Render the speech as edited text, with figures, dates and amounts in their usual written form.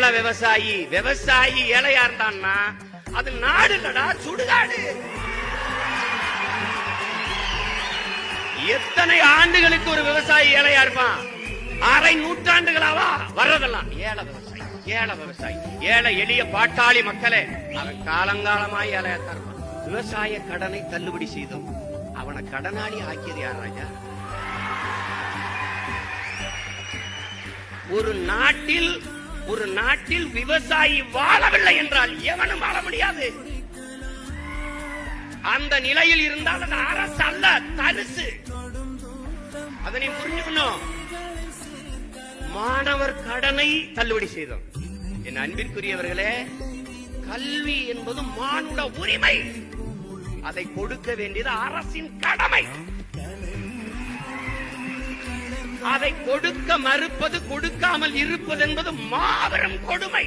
ஏழை விவசாயி ஏழையா இருந்தான்னா அது நாடு இல்லடா, சுடுகாடு. எத்தனை ஆண்டுகளுக்கு ஒரு விவசாயி ஏழையா இருப்பான்? அரை நூற்றாண்டுகளாவா வர்றதெல்லாம் ஏழை விவசாயி, ஏழை எளிய பாட்டாளி மக்களே, அவன் காலங்காலமாய் ஏழையாத்தான் இருப்பான். விவசாய கடனை தள்ளுபடி செய்தோம், அவனை கடனாளி ஆக்கியது யார் ராஜா? ஒரு நாட்டில் விவசாயி வாழவில்லை என்றால் எவனும் வாழ முடியாது. அந்த நிலையில் இருந்தால் அது அரசு அல்ல, தரிசு. அதனை புரிஞ்சுக்கணும். மாணவர் கடனை தள்ளுபடி செய்தோம். என் அன்பிற்குரியவர்களே, கல்வி என்பது மானுட உரிமை. அதை கொடுக்க வேண்டியது அரசின் கடமை. அதை கொடுக்க மறுப்பது, கொடுக்காமல் இருப்பது என்பது மாபெரும் கொடுமை.